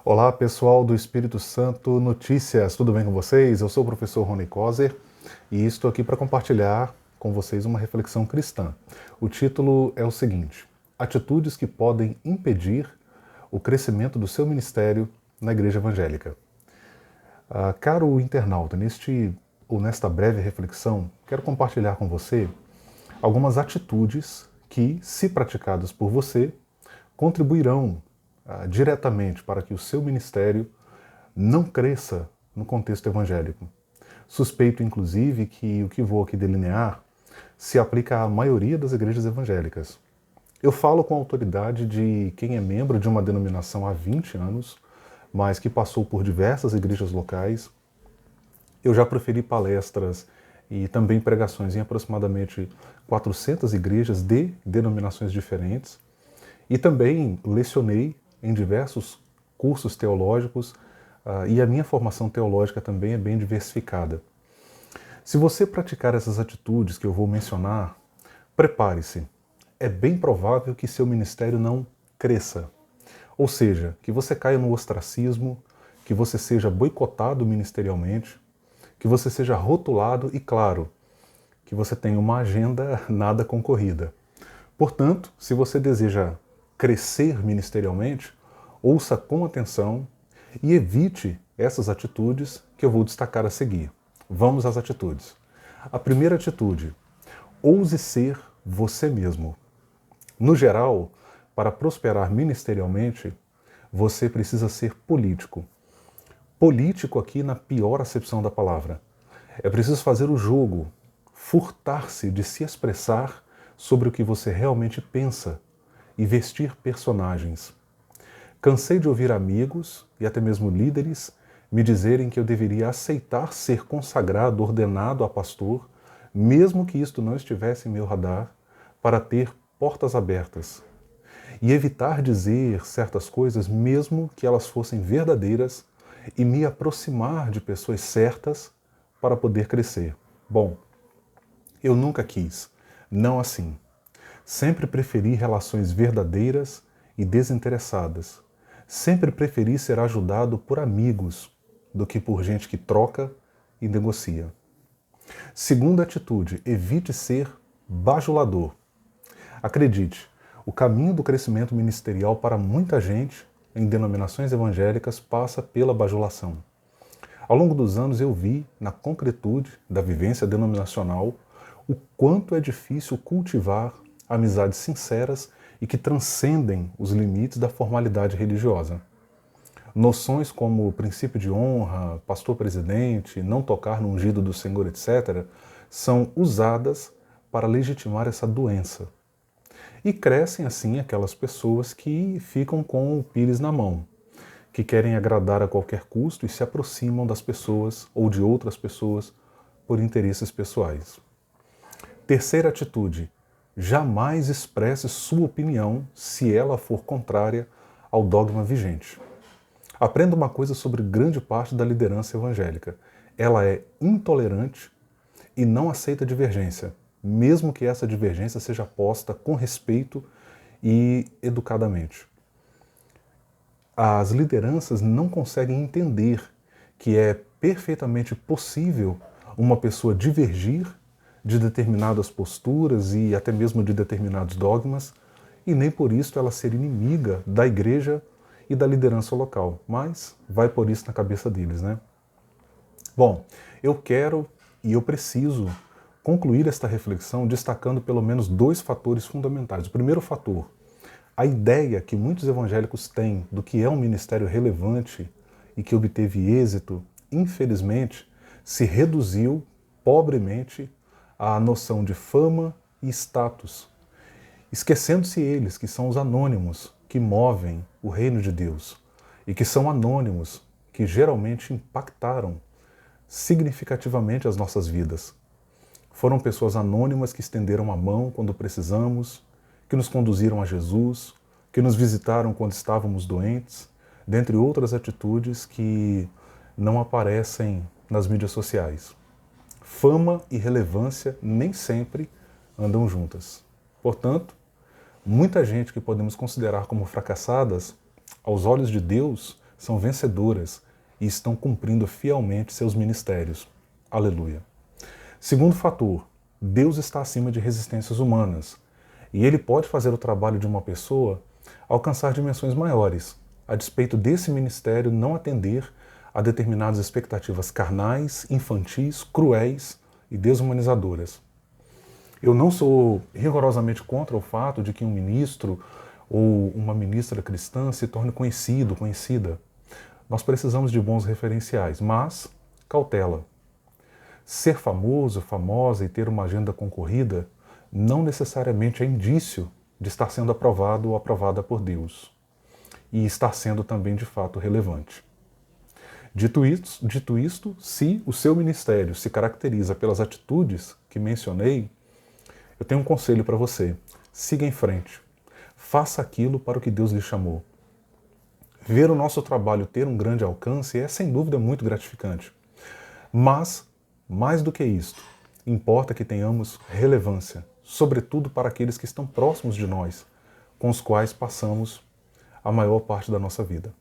Olá, pessoal do Espírito Santo Notícias, tudo bem com vocês? Eu sou o professor Rony Coser e estou aqui para compartilhar com vocês uma reflexão cristã. O título é o seguinte: Atitudes que podem impedir o crescimento do seu ministério na Igreja Evangélica. Caro internauta, nesta breve reflexão, quero compartilhar com você algumas atitudes que, se praticadas por você, contribuirão diretamente para que o seu ministério não cresça no contexto evangélico. Suspeito, inclusive, que o que vou aqui delinear se aplica à maioria das igrejas evangélicas. Eu falo com a autoridade de quem é membro de uma denominação há 20 anos, mas que passou por diversas igrejas locais. Eu já proferi palestras e também pregações em aproximadamente 400 igrejas de denominações diferentes. E também lecionei em diversos cursos teológicos e a minha formação teológica também é bem diversificada. Se você praticar essas atitudes que eu vou mencionar, prepare-se. É bem provável que seu ministério não cresça. Ou seja, que você caia no ostracismo, que você seja boicotado ministerialmente, que você seja rotulado e, claro, que você tenha uma agenda nada concorrida. Portanto, se você deseja crescer ministerialmente, ouça com atenção e evite essas atitudes que eu vou destacar a seguir. Vamos às atitudes. A primeira atitude: ouse ser você mesmo. No geral, para prosperar ministerialmente, você precisa ser político. Político aqui na pior acepção da palavra. É preciso fazer o jogo, furtar-se de se expressar sobre o que você realmente pensa e vestir personagens. Cansei de ouvir amigos e até mesmo líderes me dizerem que eu deveria aceitar ser consagrado, ordenado a pastor, mesmo que isto não estivesse em meu radar, para ter portas abertas. E evitar dizer certas coisas, mesmo que elas fossem verdadeiras, e me aproximar de pessoas certas para poder crescer. Bom, eu nunca quis, não assim. Sempre preferi relações verdadeiras e desinteressadas. Sempre preferi ser ajudado por amigos do que por gente que troca e negocia. Segunda atitude: evite ser bajulador. Acredite, o caminho do crescimento ministerial para muita gente em denominações evangélicas passa pela bajulação. Ao longo dos anos eu vi, na concretude da vivência denominacional, o quanto é difícil cultivar amizades sinceras e que transcendem os limites da formalidade religiosa. Noções como o princípio de honra, pastor-presidente, não tocar no ungido do Senhor, etc., são usadas para legitimar essa doença. E crescem assim aquelas pessoas que ficam com o pires na mão, que querem agradar a qualquer custo e se aproximam das pessoas ou de outras pessoas por interesses pessoais. Terceira atitude: jamais expresse sua opinião se ela for contrária ao dogma vigente. Aprenda uma coisa sobre grande parte da liderança evangélica. Ela é intolerante e não aceita divergência, mesmo que essa divergência seja posta com respeito e educadamente. As lideranças não conseguem entender que é perfeitamente possível uma pessoa divergir de determinadas posturas e até mesmo de determinados dogmas, e nem por isso ela ser inimiga da igreja e da liderança local. Mas vai por isso na cabeça deles, né? Bom, eu quero e eu preciso concluir esta reflexão destacando pelo menos dois fatores fundamentais. O primeiro fator: a ideia que muitos evangélicos têm do que é um ministério relevante e que obteve êxito, infelizmente, se reduziu pobremente à noção de fama e status, esquecendo-se eles que são os anônimos que movem o reino de Deus e que são anônimos que geralmente impactaram significativamente as nossas vidas. Foram pessoas anônimas que estenderam a mão quando precisamos, que nos conduziram a Jesus, que nos visitaram quando estávamos doentes, dentre outras atitudes que não aparecem nas mídias sociais. Fama e relevância nem sempre andam juntas. Portanto, muita gente que podemos considerar como fracassadas, aos olhos de Deus, são vencedoras e estão cumprindo fielmente seus ministérios. Aleluia. Segundo fator, Deus está acima de resistências humanas e Ele pode fazer o trabalho de uma pessoa alcançar dimensões maiores, a despeito desse ministério não atender a determinadas expectativas carnais, infantis, cruéis e desumanizadoras. Eu não sou rigorosamente contra o fato de que um ministro ou uma ministra cristã se torne conhecido, conhecida. Nós precisamos de bons referenciais, mas cautela. Ser famoso, famosa e ter uma agenda concorrida não necessariamente é indício de estar sendo aprovado ou aprovada por Deus e estar sendo também de fato relevante. Dito isto, se o seu ministério se caracteriza pelas atitudes que mencionei, eu tenho um conselho para você. Siga em frente. Faça aquilo para o que Deus lhe chamou. Ver o nosso trabalho ter um grande alcance é sem dúvida muito gratificante. Mas, mais do que isto, importa que tenhamos relevância, sobretudo para aqueles que estão próximos de nós, com os quais passamos a maior parte da nossa vida.